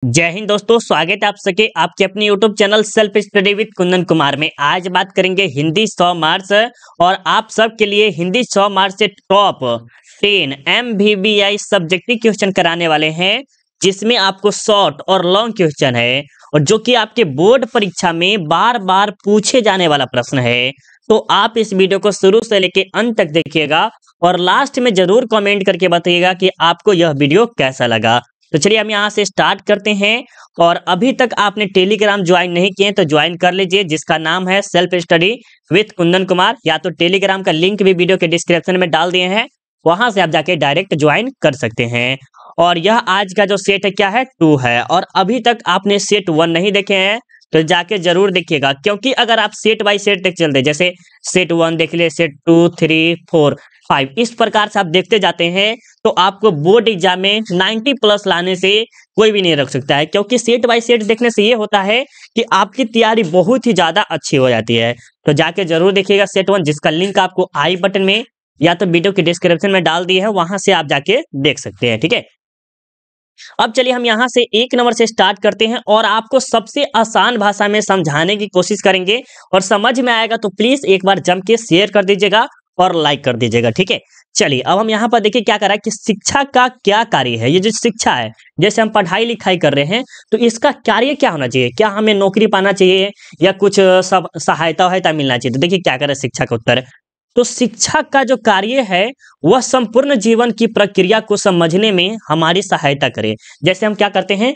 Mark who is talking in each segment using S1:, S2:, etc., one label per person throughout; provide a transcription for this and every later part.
S1: जय हिंद दोस्तों, स्वागत है आप सबके आपके अपने YouTube channel self study with Kundan Kumar में। आज बात करेंगे हिंदी 100 मार्क्स और आप सब के लिए हिंदी 100 मार्क्स से टॉप 10 MVBI सब्जेक्टिव क्वेश्चन कराने वाले हैं, जिसमें आपको शॉर्ट और लॉन्ग क्वेश्चन है और जो कि आपके बोर्ड परीक्षा में बार बार पूछे जाने वाला प्रश्न है। तो आप इस वीडियो को शुरू से लेके अंत तक देखिएगा और लास्ट में जरूर कमेंट करके बताइएगा कि आपको यह वीडियो कैसा लगा। तो चलिए हम यहाँ से स्टार्ट करते हैं। और अभी तक आपने टेलीग्राम ज्वाइन नहीं किए तो ज्वाइन कर लीजिए, जिसका नाम है self study with Kundan Kumar. या तो टेलीग्राम का लिंक भी वीडियो के डिस्क्रिप्शन में डाल दिए हैं, वहां से आप जाके डायरेक्ट ज्वाइन कर सकते हैं। और यह आज का जो सेट है क्या है, 2 है। और अभी तक आपने सेट 1 नहीं देखे हैं तो जाके जरूर देखिएगा, क्योंकि अगर आप सेट बाय सेट तक चलते, जैसे सेट 1 देख लिए, सेट 2, 3, 4, 5 इस प्रकार से आप देखते जाते हैं तो आपको बोर्ड एग्जाम में 90 प्लस लाने से कोई भी नहीं रख सकता है। क्योंकि सेट बाय सेट देखने से ये होता है कि आपकी तैयारी बहुत ही ज्यादा अच्छी हो जाती है। तो जाके जरूर देखिएगा सेट 1, जिसका लिंक आपको आई बटन में या तो वीडियो के डिस्क्रिप्शन में डाल दिए है, वहां से आप जाके देख सकते हैं। ठीक है, अब चलिए हम यहाँ से 1 नंबर से स्टार्ट करते हैं और आपको सबसे आसान भाषा में समझाने की कोशिश करेंगे। और समझ में आएगा तो प्लीज एक बार जम के शेयर कर दीजिएगा और लाइक कर दीजिएगा। ठीक है, चलिए अब हम यहाँ पर देखिए क्या कर रहा है कि शिक्षा का क्या कार्य है। ये जो शिक्षा है, जैसे हम पढ़ाई लिखाई कर रहे हैं तो इसका कार्य क्या होना चाहिए। क्या हमें नौकरी पाना चाहिए या कुछ सब सहायता वहायता मिलना चाहिए। तो देखिए क्या कर रहा है शिक्षा का उत्तर। तो शिक्षा का जो कार्य है वह संपूर्ण जीवन की प्रक्रिया को समझने में हमारी सहायता करे। जैसे हम क्या करते हैं,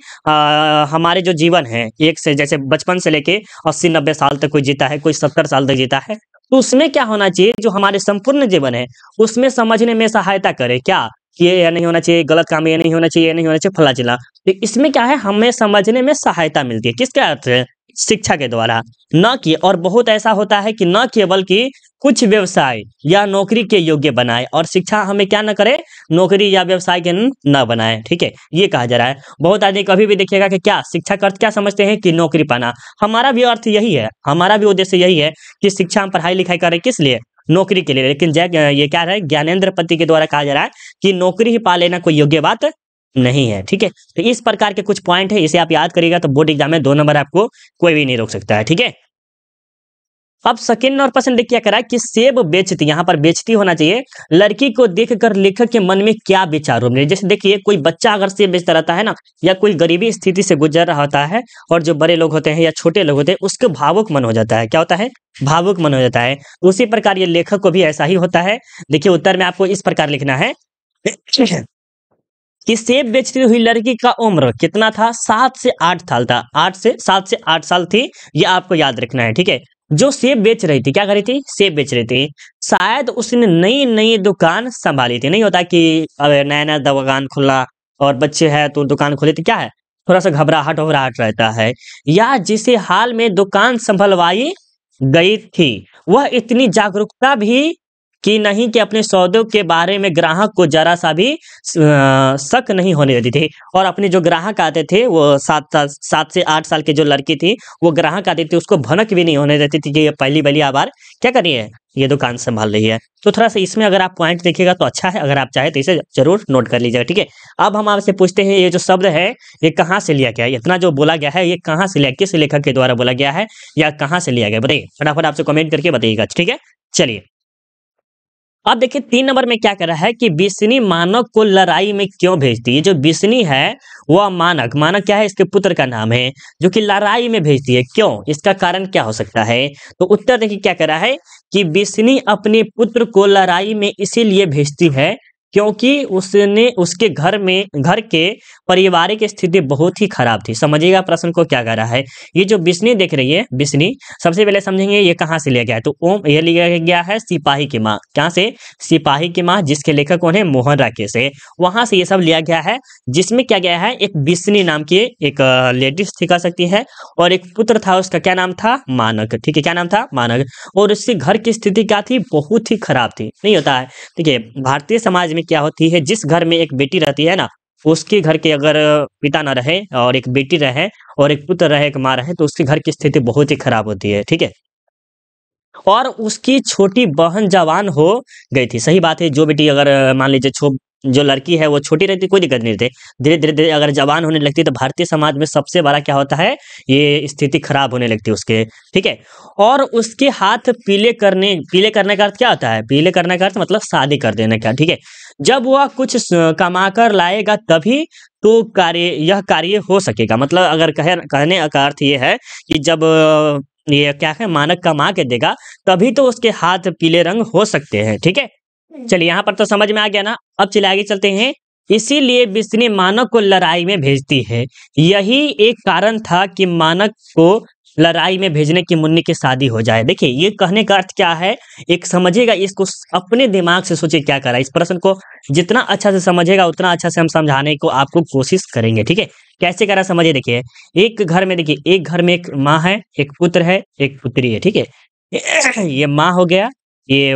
S1: हमारे जो जीवन है, एक से जैसे बचपन से लेके 80-90 साल तक कोई जीता है, कोई 70 साल तक जीता है, तो उसमें क्या होना चाहिए, जो हमारे संपूर्ण जीवन है उसमें समझने में सहायता करे। क्या कि ये नहीं होना चाहिए, गलत काम ये नहीं होना चाहिए, ये नहीं होना चाहिए, फला चिला। तो इसमें क्या है, हमें समझने में सहायता मिलती है। किसके अर्थ है, शिक्षा के द्वारा। न कि, और बहुत ऐसा होता है कि न केवल कि कुछ व्यवसाय या नौकरी के योग्य बनाए, और शिक्षा हमें क्या न करे, नौकरी या व्यवसाय के न बनाए। ठीक है, ये कहा जा रहा है। बहुत आदमी कभी भी देखिएगा कि क्या शिक्षा का अर्थ क्या समझते हैं कि नौकरी पाना। हमारा भी अर्थ यही है, हमारा भी उद्देश्य यही है कि शिक्षा हम पढ़ाई लिखाई करें किस लिए, नौकरी के लिए। लेकिन ये क्या है, ज्ञानेंद्र पति के द्वारा कहा जा रहा है कि नौकरी ही पा लेना कोई योग्य बात नहीं है। ठीक है, तो इस प्रकार के कुछ पॉइंट है, इसे आप याद करिएगा तो बोर्ड एग्जाम में 2 नंबर आपको कोई भी नहीं रोक सकता है। ठीक है, अब सेकेंड और प्रश्न देखिए क्या करा कि सेब बेचती, यहाँ पर बेचती होना चाहिए, लड़की को देखकर लेखक के मन में क्या विचार होंगे। जैसे देखिए कोई बच्चा अगर सेब बेचता रहता है ना, या कोई गरीबी स्थिति से गुजर रहा होता है, और जो बड़े लोग होते हैं या छोटे लोग होते हैं उसके भावुक मन हो जाता है। क्या होता है, भावुक मन हो जाता है। उसी प्रकार ये लेखक को भी ऐसा ही होता है। देखिए उत्तर में आपको इस प्रकार लिखना है कि सेब बेचती हुई लड़की का उम्र कितना था, 7 से 8 साल था। 7 से 8 साल थी, ये आपको याद रखना है। ठीक है, जो सेब बेच रही थी, क्या कर रही थी, सेब बेच रही थी। शायद उसने नई नई दुकान संभाली थी। नहीं होता कि नया नया दुकान खुला और बच्चे हैं तो दुकान खोली थी, क्या है, थोड़ा सा घबराहट वबराहट रहता है। या जिसे हाल में दुकान संभलवाई गई थी, वह इतनी जागरूकता भी कि नहीं कि अपने सौदों के बारे में ग्राहक को जरा सा भी शक नहीं होने देती थी। और अपने जो ग्राहक आते थे, वो 7 से 8 साल की जो लड़की थी, वो ग्राहक आती थी उसको भनक भी नहीं होने देती थी कि ये पहली बार क्या कर रही है, ये दुकान संभाल रही है। तो थोड़ा सा इसमें अगर आप पॉइंट देखिएगा तो अच्छा है, अगर आप चाहे तो इसे जरूर नोट कर लीजिएगा। ठीक है, अब हम आपसे पूछते हैं ये जो शब्द है ये कहाँ से लिया गया है, इतना जो बोला गया है ये कहाँ से लिया, किस लेखक के द्वारा बोला गया है या कहाँ से लिया गया, बताइए फटाफट आपसे कमेंट करके बताइएगा। ठीक है, चलिए अब देखिए 3 नंबर में क्या कर रहा है कि बिस्नी मानक को लड़ाई में क्यों भेजती है। ये जो बिस्नी है वह मानक, मानक क्या है, इसके पुत्र का नाम है, जो कि लड़ाई में भेजती है। क्यों, इसका कारण क्या हो सकता है। तो उत्तर देखिए क्या कर रहा है कि बिस्नी अपने पुत्र को लड़ाई में इसीलिए भेजती है क्योंकि उसने उसके घर के पारिवारिक स्थिति बहुत ही खराब थी। समझिएगा प्रश्न को क्या कर रहा है। ये जो बिस्नी देख रही है, बिस्नी, सबसे पहले समझेंगे ये कहाँ से लिया गया है। तो ओम ये लिया गया है सिपाही की माँ। कहाँ से, सिपाही की माँ, जिसके लेखक कौन है, मोहन राकेश है। वहां से ये सब लिया गया है, जिसमें क्या गया है, एक बिस्नी नाम की एक लेडीज थी कह सकती है, और एक पुत्र था, उसका क्या नाम था, मानक। ठीक है, क्या नाम था, मानक। और उसके घर की स्थिति क्या थी, बहुत ही खराब थी। नहीं होता है, देखिए भारतीय समाज में क्या होती है, जिस घर में एक बेटी रहती है ना, उसके घर के अगर पिता ना रहे और एक बेटी रहे और एक पुत्र रहे, एक माँ रहे, तो उसके घर की स्थिति बहुत ही खराब होती है। ठीक है, और उसकी छोटी बहन जवान हो गई थी। सही बात है, जो बेटी अगर मान लीजिए जो लड़की है वो छोटी रहती, कोई दिक्कत नहीं रहती। धीरे धीरे धीरे अगर जवान होने लगती है तो भारतीय समाज में सबसे बड़ा क्या होता है, ये स्थिति खराब होने लगती है उसके, ठीक है। और उसके हाथ पीले करने का अर्थ क्या होता है, पीले करने का अर्थ मतलब शादी कर देने का, ठीक है। जब वह कुछ कमा कर लाएगा तभी तो यह कार्य हो सकेगा। मतलब अगर कहने का अर्थ ये है कि जब ये क्या है, मानक कमा के देगा तभी तो उसके हाथ पीले रंग हो सकते हैं, ठीक है। चलिए यहाँ पर तो समझ में आ गया ना। अब चलिए आगे चलते हैं। इसीलिए बिस्नी मानक को लड़ाई में भेजती है। यही एक कारण था कि मानक को लड़ाई में भेजने की मुन्नी की शादी हो जाए। देखिए ये कहने का अर्थ क्या है, एक समझिएगा इसको, अपने दिमाग से सोचिए क्या करा। इस प्रश्न को जितना अच्छा से समझेगा उतना अच्छा से हम समझाने को आपको कोशिश करेंगे, ठीक है। कैसे करा समझिए। देखिए एक घर में, देखिए एक घर में एक माँ है, एक पुत्र है, एक पुत्री है, ठीक है। ये माँ हो गया, ये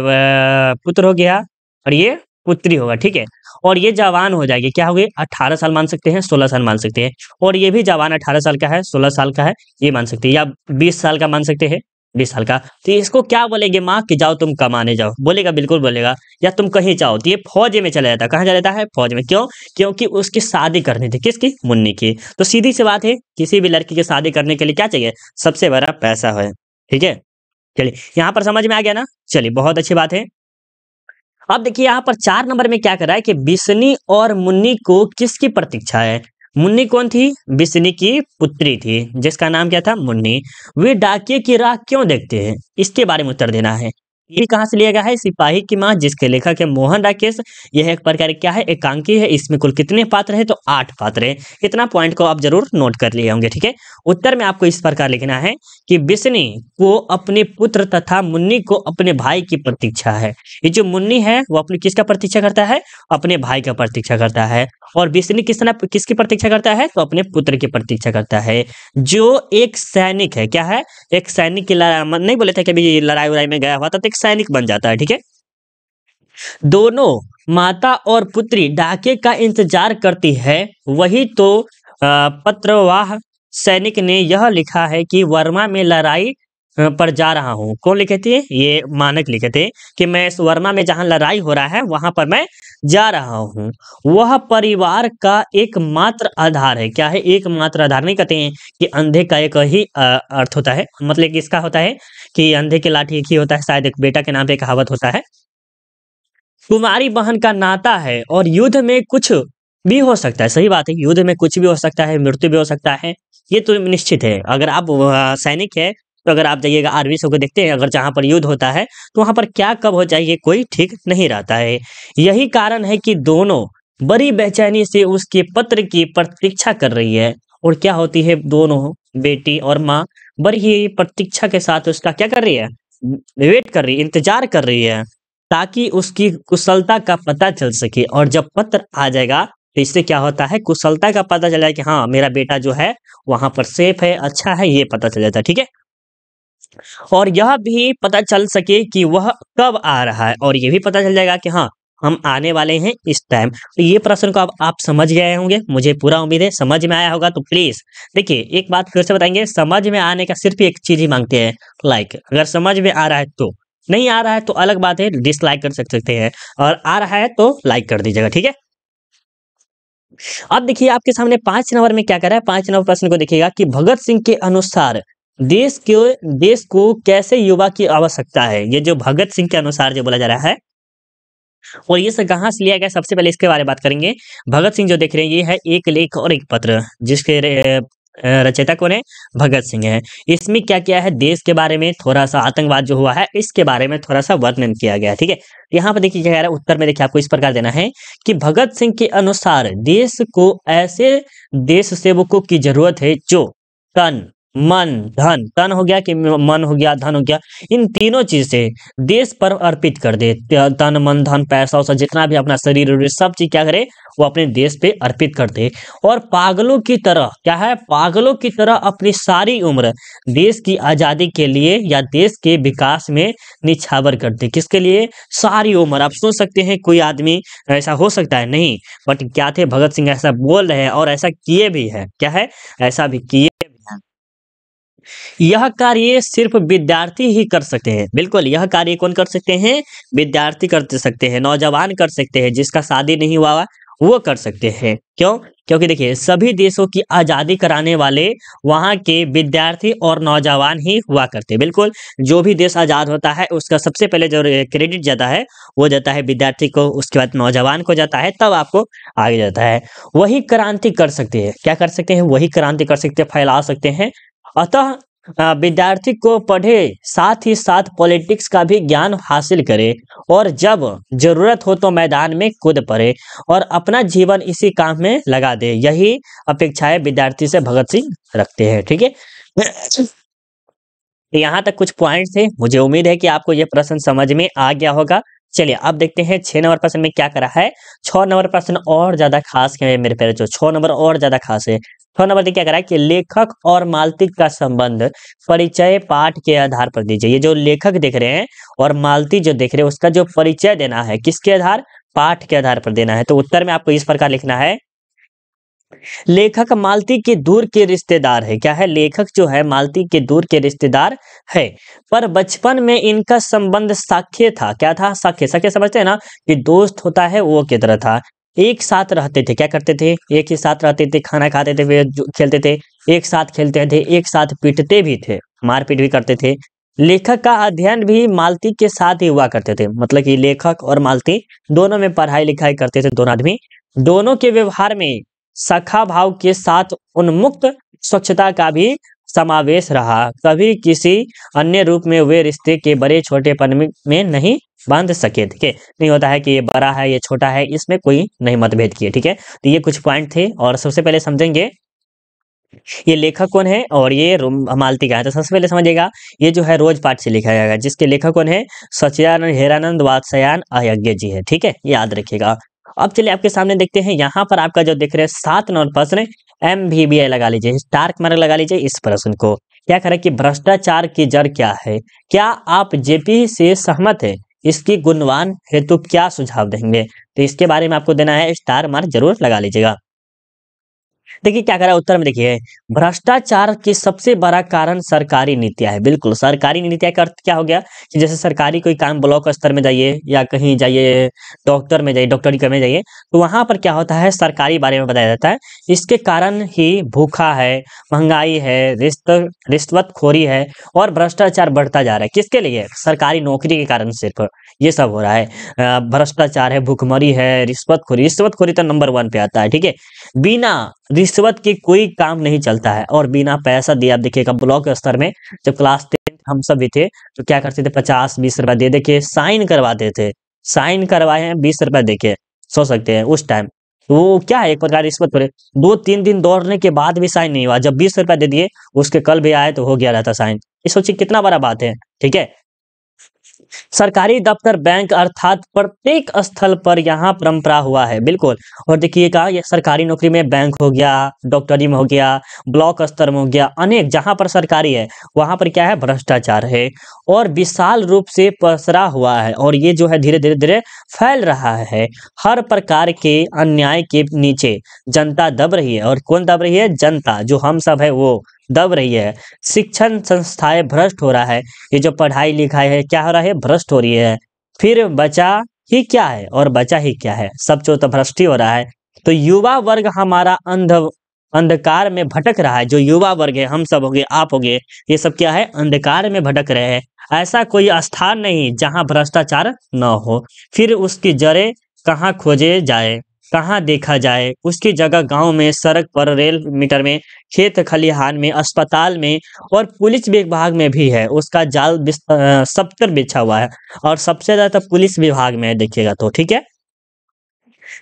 S1: पुत्र हो गया और ये पुत्री होगा, ठीक है। और ये जवान हो जाएगी, क्या हो गई, 18 साल मान सकते हैं, 16 साल मान सकते हैं। और ये भी जवान 18 साल का है, 16 साल का है, ये मान सकते हैं, या 20 साल का मान सकते हैं, 20 साल का। तो इसको क्या बोलेंगे माँ कि जाओ तुम कमाने जाओ, बोलेगा, बिल्कुल बोलेगा। या तुम कहीं जाओ, तो ये फौज में चला जाता है। कहाँ चला जाता है, फौज में। क्यों, क्योंकि उसकी शादी करनी थी, किसकी, मुन्नी की। तो सीधी सी बात है, किसी भी लड़की की शादी करने के लिए क्या चाहिए, सबसे बड़ा पैसा है, ठीक है। चलिए यहाँ पर समझ में आ गया ना। चलिए बहुत अच्छी बात है। अब देखिए यहाँ पर 4 नंबर में क्या कर रहा है कि बिस्नी और मुन्नी को किसकी प्रतीक्षा है। मुन्नी कौन थी, बिस्नी की पुत्री थी जिसका नाम क्या था, मुन्नी। वे डाकिये की राह क्यों देखते हैं, इसके बारे में उत्तर देना है। ये कहाँ से लिया गया है, सिपाही की माँ, जिसके लेखक है मोहन राकेश। यह एक प्रकार क्या है, एकांकी है। इसमें कुल कितने पात्र हैं, तो 8 पात्र हैं। इतना पॉइंट को आप जरूर नोट कर लिए होंगे, ठीक है। उत्तर में आपको इस प्रकार लिखना है कि बिस्नी को अपने पुत्र तथा मुन्नी को अपने भाई की प्रतीक्षा है। ये जो मुन्नी है वो अपनी किसका प्रतीक्षा करता है, अपने भाई का प्रतीक्षा करता है। और बिस्नी किसकी प्रतीक्षा करता है, तो अपने पुत्र की प्रतीक्षा करता है, जो एक सैनिक है। क्या है, एक सैनिक की नहीं बोले थे कि अभी लड़ाई उड़ाई में गया हुआ था तो एक सैनिक बन जाता है, ठीक है। दोनों माता और पुत्री डाके का इंतजार करती है। वही तो पत्रवाह सैनिक ने यह लिखा है कि वर्मा में लड़ाई पर जा रहा हूँ। कौन लिखे थे, ये मानक लिखे थे कि मैं इस वर्मा में जहाँ लड़ाई हो रहा है वहां पर मैं जा रहा हूँ। वह परिवार का एकमात्र आधार है। क्या है, एकमात्र आधार। नहीं कहते हैं कि अंधे का एक ही अर्थ होता है, मतलब कि इसका होता है कि अंधे की लाठी एक ही होता है, शायद एक बेटा के नाम पे कहावत होता है। तुम्हारी बहन का नाता है और युद्ध में कुछ भी हो सकता है। सही बात है, युद्ध में कुछ भी हो सकता है, मृत्यु भी हो सकता है, ये तो निश्चित है। अगर आप सैनिक है तो अगर आप जाइएगा आर्मी सब को देखते हैं, अगर जहाँ पर युद्ध होता है तो वहां पर क्या कब हो जाए ये कोई ठीक नहीं रहता है। यही कारण है कि दोनों बड़ी बेचैनी से उसके पत्र की प्रतीक्षा कर रही है। और क्या होती है, दोनों बेटी और माँ बड़ी ही प्रतीक्षा के साथ उसका क्या कर रही है, वेट कर रही है, इंतजार कर रही है, ताकि उसकी कुशलता का पता चल सके। और जब पत्र आ जाएगा तो इससे क्या होता है, कुशलता का पता चल जाए कि हाँ मेरा बेटा जो है वहां पर सेफ है, अच्छा है, ये पता चल जाता है, ठीक है। और यह भी पता चल सके कि वह कब आ रहा है, और ये भी पता चल जाएगा कि हाँ हम आने वाले हैं इस टाइम। तो ये प्रश्न को अब आप समझ गए होंगे, मुझे पूरा उम्मीद है समझ में आया होगा। तो प्लीज देखिए एक बात फिर से बताएंगे, समझ में आने का सिर्फ एक चीज ही मांगते हैं, लाइक। अगर समझ में आ रहा है तो, नहीं आ रहा है तो अलग बात है, डिसलाइक कर सकते हैं, और आ रहा है तो लाइक कर दीजिएगा, ठीक है। अब देखिए आपके सामने 5 नंबर में क्या कर रहा है, 5 नंबर प्रश्न को देखिएगा कि भगत सिंह के अनुसार देश को कैसे युवा की आवश्यकता है। ये जो भगत सिंह के अनुसार जो बोला जा रहा है, और ये सब कहाँ से लिया गया, सबसे पहले इसके बारे में बात करेंगे। भगत सिंह जो देख रहे हैं ये है एक लेख और एक पत्र, जिसके रचयिता कौन है, भगत सिंह है। इसमें क्या किया है, देश के बारे में थोड़ा सा, आतंकवाद जो हुआ है इसके बारे में थोड़ा सा वर्णन किया गया है, ठीक है। यहाँ पर देखिए क्या कह रहा है, उत्तर में देखिए आपको इस प्रकार देना है कि भगत सिंह के अनुसार देश को ऐसे देश सेवकों की जरूरत है जो तन मन धन, तन हो गया कि मन हो गया, धन हो गया, इन तीनों चीज से देश पर अर्पित कर दे। तन मन धन पैसा वैसा जितना भी अपना शरीर सब चीज क्या करे, वो अपने देश पे अर्पित कर दे। और पागलों की तरह, क्या है, पागलों की तरह अपनी सारी उम्र देश की आजादी के लिए या देश के विकास में निछावर कर दे। किसके लिए, सारी उम्र। आप सोच सकते हैं कोई आदमी ऐसा हो सकता है, नहीं, बट क्या थे भगत सिंह ऐसा बोल रहे हैं और ऐसा किए भी है, क्या है, ऐसा भी किए भी हैं। यह कार्य सिर्फ विद्यार्थी ही कर सकते हैं। बिल्कुल, यह कार्य कौन कर सकते हैं? विद्यार्थी कर सकते हैं, नौजवान कर सकते हैं, जिसका शादी नहीं हुआ हुआ वो कर सकते हैं। क्यों? क्योंकि देखिए सभी देशों की आज़ादी कराने वाले वहाँ के विद्यार्थी और नौजवान ही हुआ करते हैं। बिल्कुल, जो भी देश आज़ाद होता है उसका सबसे पहले जो क्रेडिट जाता है वो जाता है विद्यार्थी को, उसके बाद नौजवान को जाता है, तब आपको आगे जाता है। वही क्रांति कर सकते हैं। क्या कर सकते हैं? वही क्रांति कर सकते हैं, फैला सकते हैं। अतः विद्यार्थी को पढ़े, साथ ही साथ पॉलिटिक्स का भी ज्ञान हासिल करे और जब जरूरत हो तो मैदान में कूद पड़े और अपना जीवन इसी काम में लगा दे। यही अपेक्षाएं विद्यार्थी से भगत सिंह रखते हैं। ठीक है। यहाँ तक कुछ पॉइंट थे। मुझे उम्मीद है कि आपको यह प्रश्न समझ में आ गया होगा। चलिए अब देखते हैं 6 नंबर प्रश्न में क्या करा है। 6 नंबर प्रश्न और ज्यादा खास है मेरे प्यारे। जो 6 नंबर और ज्यादा खास है। 6 नंबर में क्या करा है कि लेखक और मालती का संबंध परिचय पाठ के आधार पर दीजिए। ये जो लेखक देख रहे हैं और मालती जो देख रहे हैं उसका जो परिचय देना है किसके आधार? पाठ के आधार पर देना है। तो उत्तर में आपको इस प्रकार लिखना है, लेखक मालती के दूर के रिश्तेदार है। क्या है? लेखक जो है मालती के दूर के रिश्तेदार है, पर बचपन में इनका संबंध साख्य था। क्या था? साख्य। साख्य समझते हैं ना कि दोस्त होता है वो की तरह था। एक साथ रहते थे। क्या करते थे? एक ही साथ रहते थे, खाना खाते थे, वे खेलते थे, एक साथ खेलते थे, एक साथ पीटते भी थे, मारपीट भी करते थे। लेखक का अध्ययन भी मालती के साथ ही हुआ करते थे। मतलब कि लेखक और मालती दोनों में पढ़ाई लिखाई करते थे दोनों आदमी। दोनों के व्यवहार में सखा भाव के साथ उन्मुक्त स्वच्छता का भी समावेश रहा। कभी किसी अन्य रूप में वे रिश्ते के बड़े छोटेपन में नहीं बांध सके। ठीक है, नहीं होता है कि ये बड़ा है ये छोटा है, इसमें कोई नहीं मतभेद किए। ठीक है, तो ये कुछ पॉइंट थे और सबसे पहले समझेंगे ये लेखक कौन है और ये मालती का है। तो सबसे पहले समझिएगा ये जो है रोज पाठ से लिखा जाएगा, जिसके लेखक कौन है? सच्चिदानंद हेरानंद वात्स्यायन अयज्ञ जी है। ठीक है, याद रखिएगा। अब चलिए आपके सामने देखते हैं। यहाँ पर आपका जो देख रहे हैं 7 नंबर प्रश्न MVBI लगा लीजिए, स्टार मार्क लगा लीजिए इस प्रश्न को। क्या करें कि भ्रष्टाचार की जड़ क्या है? क्या आप जेपी से सहमत है? इसकी गुणवान हेतु क्या सुझाव देंगे? तो इसके बारे में आपको देना है, स्टार मार्क जरूर लगा लीजिएगा। देखिए क्या करा उत्तर में, देखिए भ्रष्टाचार की सबसे बड़ा कारण सरकारी नीतियां है। बिल्कुल, सरकारी नीतियां का अर्थ क्या हो गया कि जैसे सरकारी कोई काम ब्लॉक स्तर में जाइए या कहीं जाइए, डॉक्टर में जाइए, डॉक्टरी करने जाइए, तो वहां पर क्या होता है सरकारी बारे में बताया जाता है। इसके कारण ही भूखा है, महंगाई है, रिश्वतखोरी है और भ्रष्टाचार बढ़ता जा रहा है। किसके लिए? सरकारी नौकरी के कारण सिर्फ ये सब हो रहा है। भ्रष्टाचार है, भूखमरी है, रिश्वतखोरी। रिश्वतखोरी तो नंबर 1 पे आता है। ठीक है, बिना रिश्वत के कोई काम नहीं चलता है और बिना पैसा दिए आप देखिएगा ब्लॉक स्तर में जब क्लास 10 हम सब भी थे तो क्या करते थे, 50-20 रुपए दे दे के साइन करवाते थे। साइन करवाए हैं 20 रुपए दे के, सोच सकते हैं उस टाइम। तो वो क्या है, एक प्रकार रिश्वत करे। 2-3 दिन दौड़ने के बाद भी साइन नहीं हुआ, जब 20 रुपए दे दिए उसके कल भी आए तो हो गया रहता साइन। ये सोचिए कितना बड़ा बात है। ठीक है, सरकारी दफ्तर, बैंक अर्थात प्रत्येक स्थल पर यहाँ परंपरा हुआ है। बिल्कुल, और देखिएगा ये सरकारी नौकरी में बैंक हो गया, डॉक्टरी में हो गया, ब्लॉक स्तर में हो गया, अनेक जहाँ पर सरकारी है वहां पर क्या है, भ्रष्टाचार है और विशाल रूप से पसरा हुआ है और ये जो है धीरे धीरे धीरे फैल रहा है। हर प्रकार के अन्याय के नीचे जनता दब रही है। और कौन दब रही है? जनता, जो हम सब है वो दब रही है। शिक्षण संस्थाएं भ्रष्ट हो रहा है। ये जो पढ़ाई लिखाई है क्या हो रहा है? भ्रष्ट हो रही है। फिर बचा ही क्या है? और बचा ही क्या है? सब जो तो भ्रष्ट ही हो रहा है। तो युवा वर्ग हमारा अंधकार में भटक रहा है। जो युवा वर्ग है, हम सब हो गए, आप हो गए, ये सब क्या है? अंधकार में भटक रहे हैं। ऐसा कोई स्थान नहीं जहां भ्रष्टाचार न हो। फिर उसकी जड़ें कहाँ खोजे जाए, कहाँ देखा जाए? उसकी जगह गांव में, सड़क पर, रेल मीटर में, खेत खलिहान में, अस्पताल में और पुलिस विभाग में भी है। उसका जाल सब तर बिछा हुआ है और सबसे ज्यादा तो पुलिस विभाग में है देखिएगा तो। ठीक है,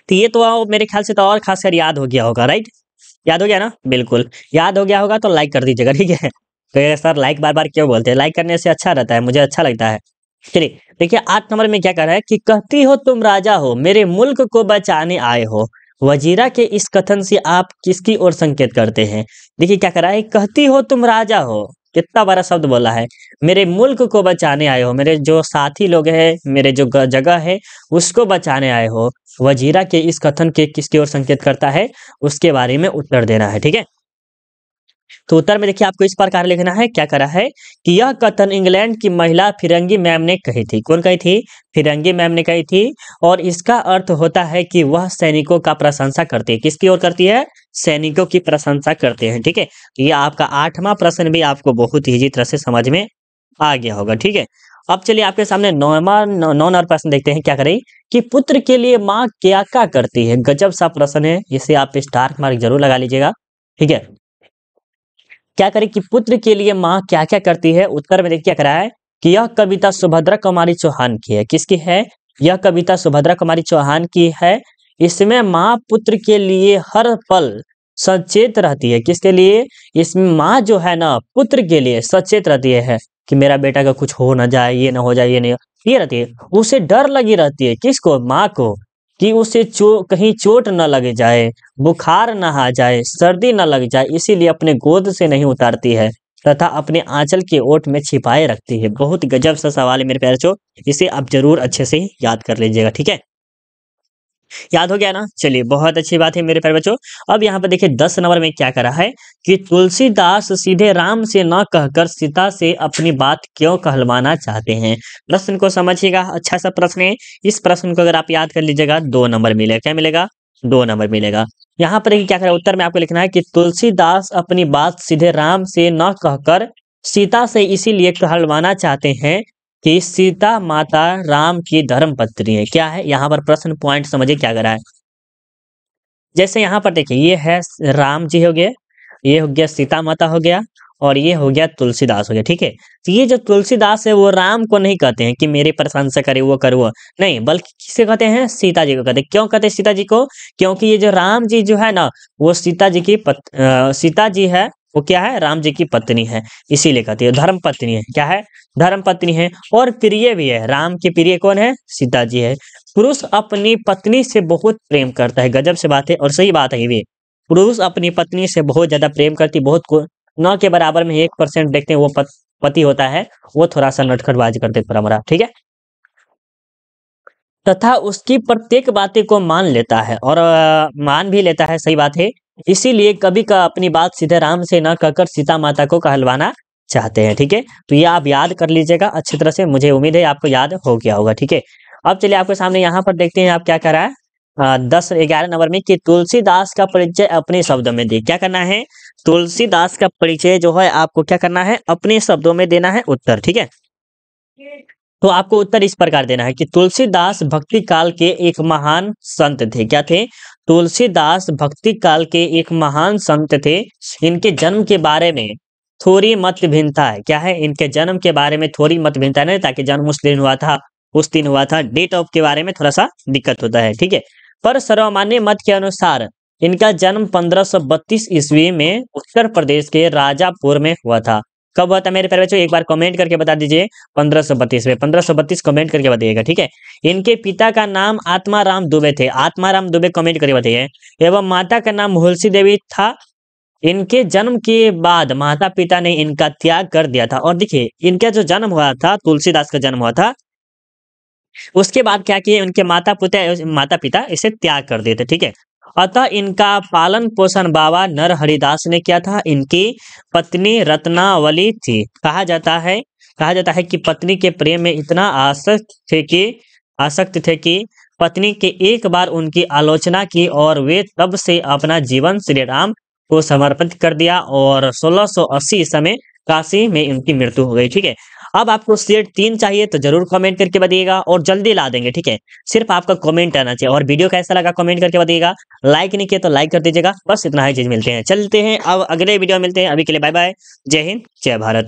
S1: तो ये तो मेरे ख्याल से तो और खासकर याद हो गया होगा, राइट? याद हो गया ना? बिल्कुल याद हो गया होगा तो लाइक कर दीजिएगा। ठीक है, तो ये सर लाइक बार बार क्यों बोलते हैं? लाइक करने से अच्छा रहता है, मुझे अच्छा लगता है। चलिए देखिए 8 नंबर में क्या कर रहा है कि कहती हो तुम राजा हो, मेरे मुल्क को बचाने आए हो। वजीरा के इस कथन से आप किसकी ओर संकेत करते हैं? देखिए क्या कर रहा है, कहती हो तुम राजा हो, कितना बड़ा शब्द बोला है। मेरे मुल्क को बचाने आए हो, मेरे जो साथी लोग हैं, मेरे जो जगह है उसको बचाने आए हो। वजीरा के इस कथन के किसकी ओर संकेत करता है? उसके बारे में उत्तर देना है। ठीक है, तो उत्तर में देखिए आपको इस प्रकार लिखना है, क्या करा है कि यह कथन इंग्लैंड की महिला फिरंगी मैम ने कही थी। कौन कही थी? फिरंगी मैम ने कही थी। और इसका अर्थ होता है कि वह सैनिकों का प्रशंसा करती है। किसकी ओर करती है? सैनिकों की प्रशंसा करते हैं। ठीक है, तो ये आपका 8वां प्रश्न भी आपको बहुत ईजी तरह से समझ में आ गया होगा। ठीक है, अब चलिए आपके सामने 9वां नंबर प्रश्न देखते हैं, क्या करें कि पुत्र के लिए माँ क्या क्या करती है। गजब सा प्रश्न है, इसे आप स्टार मार्क जरूर लगा लीजिएगा। ठीक है, क्या करें कि पुत्र के लिए माँ क्या क्या करती है। उत्तर में देखिए क्या करा है कि यह कविता सुभद्रा कुमारी चौहान की है। किसकी है? यह कविता सुभद्रा कुमारी चौहान की है। इसमें माँ पुत्र के लिए हर पल सचेत रहती है। किसके लिए? इसमें माँ जो है ना पुत्र के लिए सचेत रहती है कि मेरा बेटा का कुछ हो ना जाए, ये ना हो जाए, ये नहीं ये रहती है। उसे डर लगी रहती है। किसको? माँ को, कि उसे कहीं चोट न लग जाए, बुखार न आ जाए, सर्दी न लग जाए, इसीलिए अपने गोद से नहीं उतारती है तथा अपने आंचल के ओट में छिपाए रखती है। बहुत गजब सा सवाल है मेरे प्यारे बच्चों, इसे आप जरूर अच्छे से याद कर लीजिएगा। ठीक है, याद हो गया ना? चलिए बहुत अच्छी बात है मेरे प्यारे बच्चों। अब यहाँ पर देखिए 10 नंबर में क्या करा है कि तुलसीदास सीधे राम से न कहकर सीता से अपनी बात क्यों कहलवाना चाहते हैं। प्रश्न को समझिएगा, अच्छा सा प्रश्न है। इस प्रश्न को अगर आप याद कर लीजिएगा 2 नंबर मिलेगा। क्या मिलेगा? 2 नंबर मिलेगा। यहाँ पर देखिए क्या करा, उत्तर में आपको लिखना है कि तुलसीदास अपनी बात सीधे राम से न कहकर सीता से इसीलिए कहलवाना चाहते हैं कि सीता माता राम की धर्म पत्नी है। क्या है यहाँ पर? प्रश्न पॉइंट समझिए क्या करा है। जैसे यहाँ पर देखिए ये है राम जी हो गए, ये हो गया सीता माता हो गया, और ये हो गया तुलसीदास हो गया। ठीक है, तो ये जो तुलसीदास है वो राम को नहीं कहते हैं कि मेरी प्रशंसा करे, वो करे, वो नहीं, बल्कि किसे कहते हैं? सीता जी को कहते हैं। क्यों कहते हैं सीता जी को? क्योंकि ये जो राम जी जो है ना वो सीता जी की सीता जी है, वो क्या है? राम जी की पत्नी है, इसीलिए कहते हैं धर्म पत्नी है। क्या है? धर्म पत्नी है। और प्रिय भी है। राम की प्रिय कौन है? सीता जी है। पुरुष अपनी पत्नी से बहुत प्रेम करता है। गजब से बात है और सही बात है ये भी। पुरुष अपनी पत्नी से बहुत ज्यादा प्रेम करती, बहुत को न के बराबर में 1% देखते हैं वो पति होता है, वो थोड़ा सा नटखटबाजी करते परमरा। ठीक है, तथा उसकी प्रत्येक बातें को मान लेता है, और मान भी लेता है, सही बात है। इसीलिए कभी का अपनी बात सीधे राम से न कहकर सीता माता को कहलवाना चाहते हैं। ठीक है, तो ये आप याद कर लीजिएगा अच्छी तरह से, मुझे उम्मीद है आपको याद हो गया होगा। ठीक है, अब चलिए आपके सामने यहाँ पर देखते हैं आप क्या कर रहा है 11 नंबर में कि तुलसीदास का परिचय अपने शब्दों में दे। क्या करना है? तुलसीदास का परिचय जो है आपको क्या करना है? अपने शब्दों में देना है उत्तर। ठीक है, तो आपको उत्तर इस प्रकार देना है कि तुलसीदास भक्ति काल के एक महान संत थे। क्या थे? तुलसीदास भक्ति काल के एक महान संत थे। इनके जन्म के बारे में थोड़ी मत भिन्नता है। क्या है? इनके जन्म के बारे में थोड़ी मत भिन्नता है, ताकि जन्म उस दिन हुआ था, डेट ऑफ के बारे में थोड़ा सा दिक्कत होता है। ठीक है, पर सर्वमान्य मत के अनुसार इनका जन्म 1532 ईस्वी में उत्तर प्रदेश के राजापुर में हुआ था। कब हुआ था मेरे प्यारे बच्चों? एक बार कमेंट करके बता दीजिए। 1532 में, 1532 कमेंट करके बताइएगा। ठीक है, इनके पिता का नाम आत्माराम दुबे थे। आत्माराम दुबे कमेंट करके बताइए। एवं माता का नाम हुलसी देवी था। इनके जन्म के बाद माता पिता ने इनका त्याग कर दिया था। और देखिए इनका जो जन्म हुआ था, तुलसीदास का जन्म हुआ था, उसके बाद क्या किए उनके माता पिता इसे त्याग कर दिए थे। ठीक है, अतः इनका पालन पोषण बाबा नरहरिदास ने किया था। इनकी पत्नी रत्नावली थी। कहा जाता है कि पत्नी के प्रेम में इतना आसक्त थे कि पत्नी के एक बार उनकी आलोचना की और वे तब से अपना जीवन श्री राम को समर्पित कर दिया, और 1680 ईस्वी में काशी में उनकी मृत्यु हो गई। ठीक है, अब आपको सेट 3 चाहिए तो जरूर कमेंट करके बताइएगा और जल्दी ला देंगे। ठीक है, सिर्फ आपका कमेंट आना चाहिए। और वीडियो कैसा लगा कमेंट करके बताइएगा। लाइक नहीं किया तो लाइक कर दीजिएगा। बस इतना ही चीज मिलते हैं, चलते हैं अब अगले वीडियो में मिलते हैं। अभी के लिए बाय बाय। जय हिंद, जय भारत।